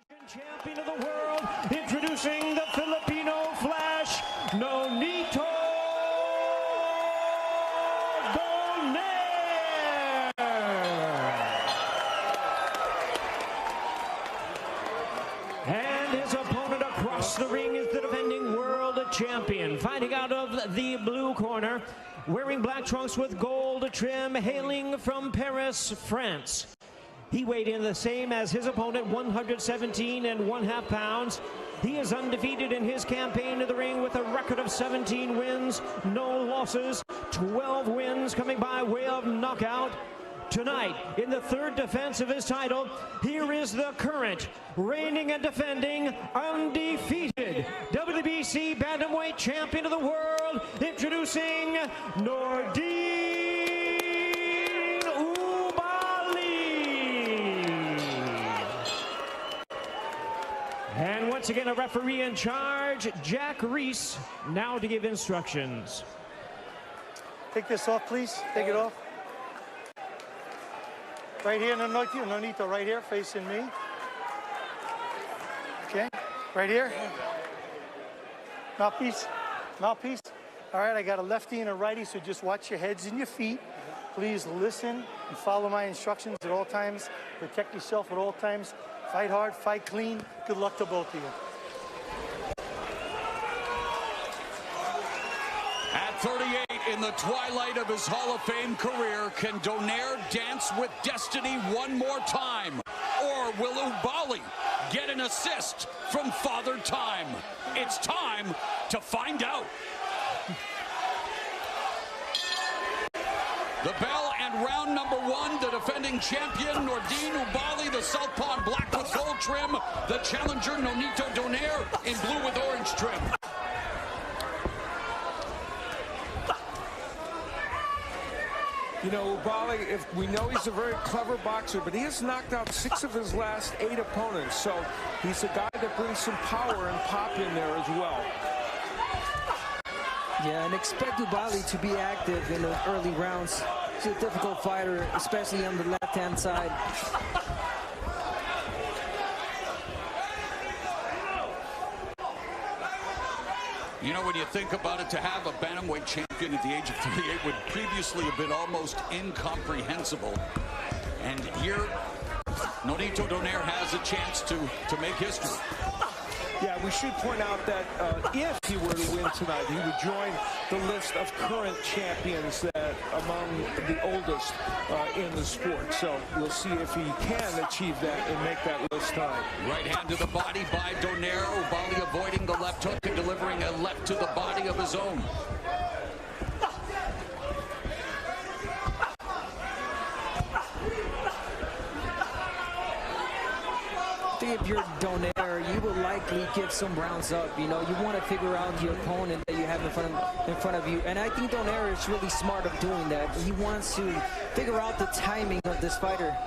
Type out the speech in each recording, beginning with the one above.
Champion of the world, introducing the Filipino Flash, Nonito. Donaire. And his opponent across the ring is the defending world champion, fighting out of the blue corner, wearing black trunks with gold trim, hailing from Paris, France. He weighed in the same as his opponent, 117.5 pounds. He is undefeated in his campaign to the ring with a record of 17 wins, no losses, 12 wins coming by way of knockout. Tonight, in the third defense of his title, here is the current, reigning and defending, undefeated WBC Bantamweight Champion of the world, introducing Nonito. And once again, a referee in charge, Jack Reese, now to give instructions. Take this off, please. Take it off. Right here, Nonito, right here, facing me. Okay, right here. Mouthpiece, mouthpiece. All right, I got a lefty and a righty, so just watch your heads and your feet. Please listen and follow my instructions at all times. Protect yourself at all times. Fight hard, fight clean. Good luck to both of you. At 38, in the twilight of his Hall of Fame career, can Donaire dance with destiny one more time? Or will Ouballi get an assist from Father Time? It's time to find out. The bell and round number one, the defending champion, Nordine Ouballi, the southpaw in black with gold trim. The challenger, Nonito Donaire, in blue with orange trim. You know, Ouballi, if we know he's a very clever boxer, but he has knocked out 6 of his last 8 opponents. So he's a guy that brings some power and pop in there as well. Yeah, and expect Ouballi to be active in the early rounds. He's a difficult fighter, especially on the left-hand side. You know, when you think about it, to have a bantamweight champion at the age of 38 would previously have been almost incomprehensible. And here, Nonito Donaire has a chance to make history. Yeah, we should point out that if he were to win tonight, he would join the list of current champions that among the oldest in the sport. So we'll see if he can achieve that and make that list tonight. Right hand to the body by Donaire. Ouballi avoiding the left hook and delivering a left to the body of his own. If you're Donaire, you will likely give some rounds up. You know, you want to figure out your opponent that you have in front of you. And I think Donaire is really smart of doing that. He wants to figure out the timing of this fighter.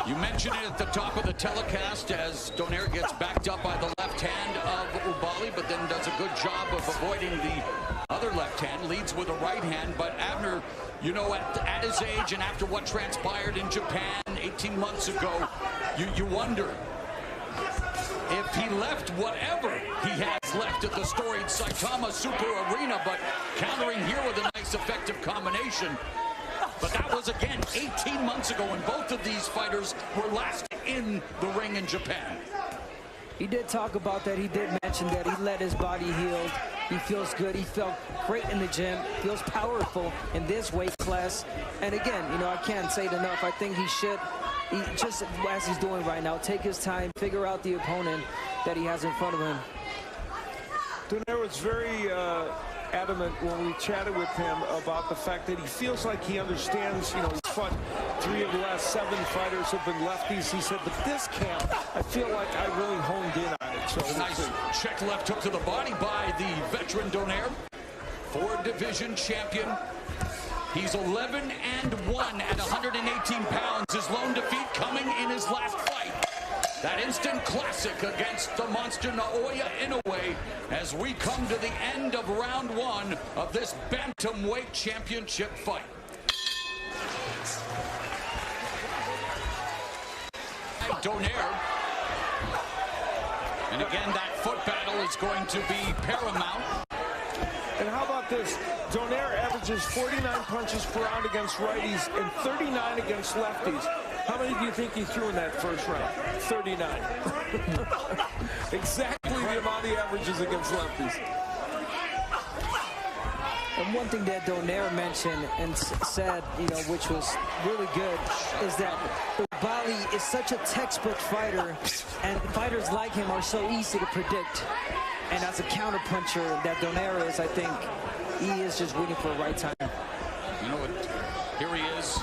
You mentioned it at the top of the telecast as Donaire gets backed up by the left hand of Ouballi, but then does a good job of avoiding the other left hand, leads with a right hand. But Abner, you know, at his age and after what transpired in Japan 18 months ago, you wonder if he left whatever he has left at the storied Saitama Super Arena, but countering here with a nice effective combination. But that was, again, 18 months ago, and both of these fighters were last in the ring in Japan. He did talk about that. He did mention that he let his body heal. He feels good. He felt great in the gym. Feels powerful in this weight class. And again, you know, I can't say it enough. I think he should, just as he's doing right now, take his time, figure out the opponent that he has in front of him. Donaire was very adamant when we chatted with him about the fact that he feels like he understands, you know, he's fought 3 of the last 7 fighters have been lefties. He said, but this camp, I feel like I really honed in on it. So a nice check left hook to the body by the veteran Donaire, 4-division champion. He's 11-1 at 118 pounds. His lone defeat coming in his last fight. That instant classic against the monster Naoya Inoue as we come to the end of round 1 of this Bantamweight Championship fight. Donaire And again, that foot battle is going to be paramount. And how about this? Donaire averages 49 punches per round against righties and 39 against lefties. How many do you think he threw in that first round? 39. Exactly the amount he averages against lefties. And one thing that Donaire mentioned and said, you know, which was really good, is that Ouballi is such a textbook fighter, and fighters like him are so easy to predict. And as a counterpuncher that Donaire is, I think he is just waiting for the right time. You know what? Here he is.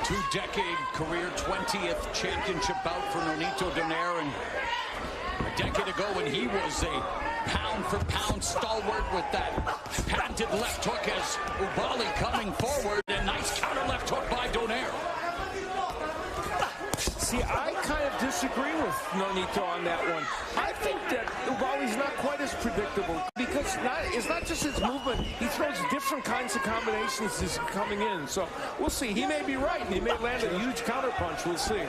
2-decade career, 20th championship bout for Nonito Donaire. And a decade ago when he was a pound-for-pound stalwart with that patented left hook as Ouballi coming forward. And nice counter left hook by Donaire. See, I kind of disagree with Nonito on that one. I think that Ouballi's not quite as predictable because it's not just his movement. He throws different kinds of combinations as he's coming in. So we'll see. He may be right. He may land a huge counter punch. We'll see.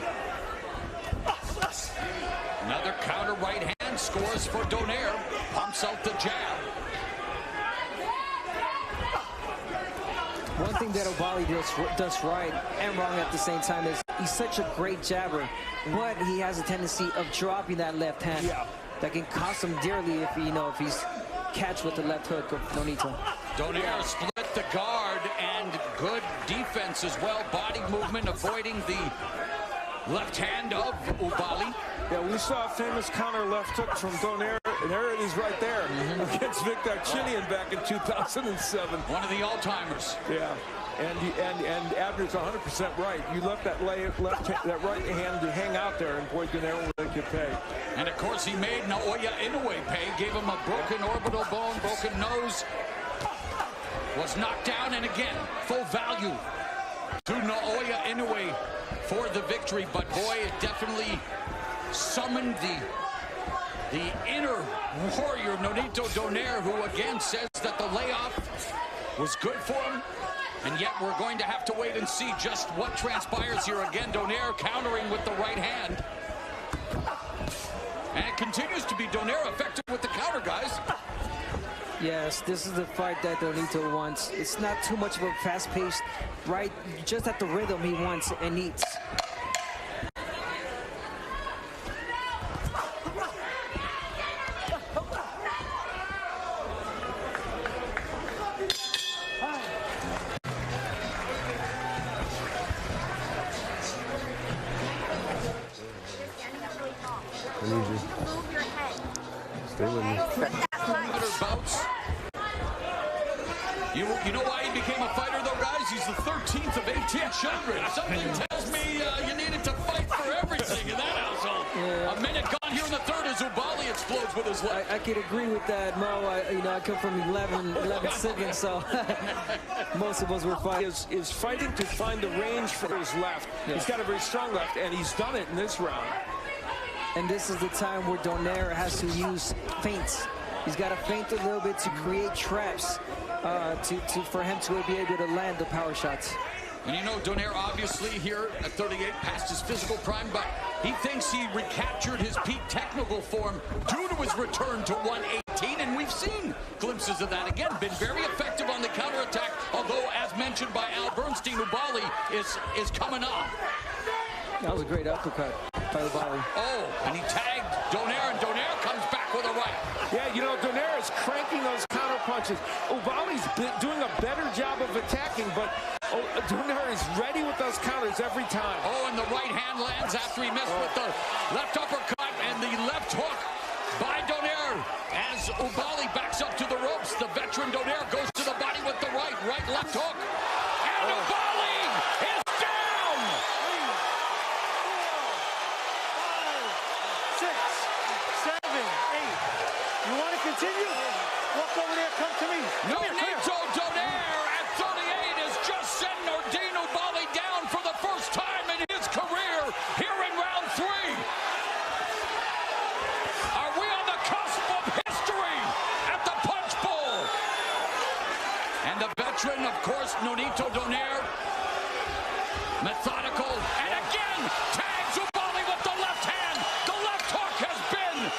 Another counter right hand scores for Donaire. Pumps out the jab. One thing that Ouballi does right and wrong at the same time is he's such a great jabber, but he has a tendency of dropping that left hand. Yeah. That can cost him dearly if if he's catch with the left hook of Nonito. Donaire split the guard and good defense as well. Body movement, avoiding the left hand of Ouballi. Yeah, we saw a famous counter left hook from Donaire, and there it is right there against Victor Chinian back in 2007. One of the all-timers. Yeah, and Abner's 100% right. You left that right hand to hang out there, and boy, Donaire will make you pay. And of course, he made Naoya Inoue pay. Gave him a broken orbital bone, broken nose. Was knocked down, and again, full value to Naoya Inoue for the victory. But boy, it definitely summoned the inner warrior, Nonito Donaire, who again says that the layoff was good for him. And yet we're going to have to wait and see just what transpires here. Again, Donaire countering with the right hand. And it continues to be Donaire effective with the counter, guys. Yes, this is the fight that Nonito wants. It's not too much of a fast-paced, right? Just at the rhythm he wants and needs. I need you. Stay with me. Bouts. You know why he became a fighter, though, guys? He's the 13th of 1800. Something tells me you needed to fight for everything in that household. Yeah. A minute gone here in the third as Ouballi explodes with his left. I could agree with that, Mo. I come from 11 seconds, so most of us were fighting. Is fighting to find the range for his left. Yeah. He's got a very strong left, and he's done it in this round. And this is the time where Donaire has to use feints. He's got to feint a little bit to create traps for him to be able to land the power shots. And you know, Donaire obviously here at 38 past his physical prime, but he thinks he recaptured his peak technical form due to his return to 118, and we've seen glimpses of that again. Been very effective on the counterattack, although, as mentioned by Al Bernstein, Ouballi is coming on. That was a great uppercut by Ouballi. Oh, and he tagged Donaire, and Donaire comes back with a right. Yeah, you know, Donaire is cranking those counter punches. Ouballi's doing a better job of attacking, but Donaire is ready with those counters every time. Oh, and the right hand lands after he missed with the left uppercut and the left hook by Donaire. As Ouballi backs up to the ropes, the veteran Donaire goes to the body with the right left hook. And Ouballi is down! 6, 7, 8. You want to continue? Walk over there, come to me. Nonito Donaire at 38 has just sent Ouballi down for the first time in his career here in round 3. Are we on the cusp of history at the Punch Bowl? And the veteran, of course, Nonito Donaire, methodical, and again tags Ouballi with the left hand. The left hook has been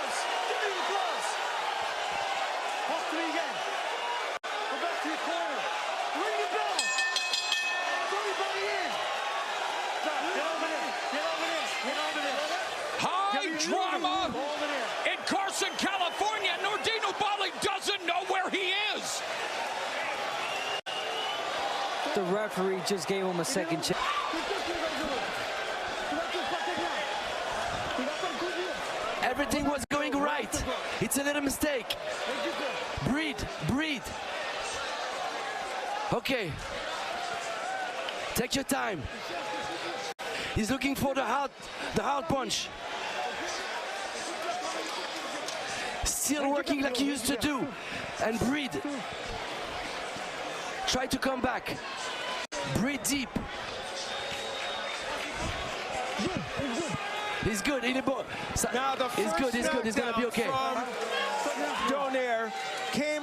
gloves. Give me the gloves. Talk to me again. Go back to your corner. Ring the bell. Everybody in. Get over there. Get over there. Get over there. High drama in Carson, California. Nordine Ouballi doesn't know where he is. The referee just gave him a second chance. Everything was going right. It's a little mistake. Breathe, breathe. Okay. Take your time. He's looking for the hard punch. Still working like he used to do. And breathe. Try to come back. Breathe deep. He's good. Now the he's good. He's good. He's gonna be okay. Donaire came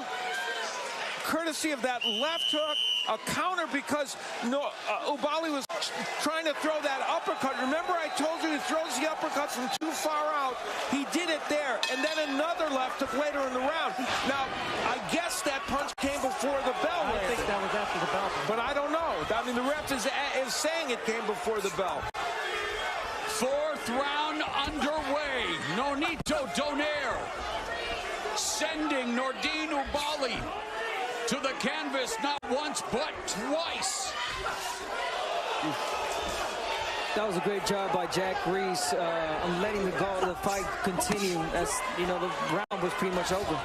courtesy of that left hook, a counter because Ouballi was trying to throw that uppercut. Remember, I told you he throws the uppercuts from too far out. He did it there, and then another left hook later in the round. Now, I guess that punch came before the bell. I think that was after the bell. But I don't know. I mean, the ref is saying it came before the bell. Fourth round underway. Nonito Donaire sending Nordine Ouballi to the canvas not once but twice. That was a great job by Jack Reese on letting the fight continue, as you know the round was pretty much over.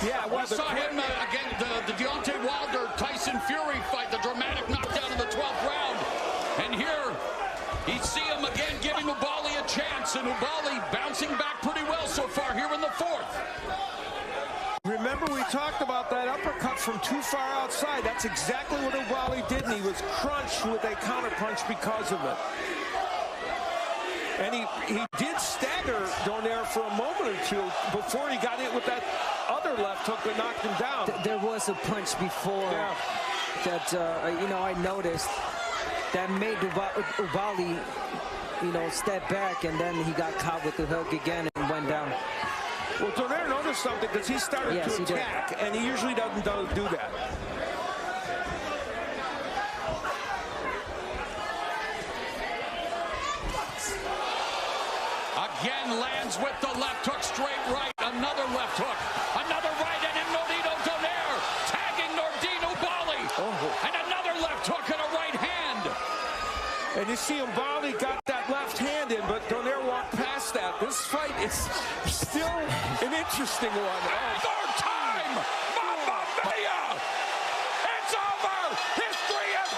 Yeah, well, we saw him again, the Deontay Wilder-Tyson Fury fight, the dramatic knockdown in the 12th round. And here, you see him again giving Ouballi a chance, and Ouballi bouncing back pretty well so far here in the 4th. Remember, we talked about that uppercut from too far outside. That's exactly what Ouballi did, and he was crunched with a counterpunch because of it. And he did stagger Donaire for a moment or two before he got hit with that other left hook that knocked him down. There was a punch before that, you know, I noticed that made Ouballi, you know, step back, and then he got caught with the hook again and went down. Well, Donaire noticed something because he started to attack, and he usually doesn't do that. Again lands with the left hook, straight right, another left hook, another right, and then Nonito Donaire tagging Nordine Ouballi, and another left hook and a right hand. And you see Ouballi got that left hand in, but Donaire walked past that. This fight is still an interesting one. Third time! Mamma mia! It's over! History has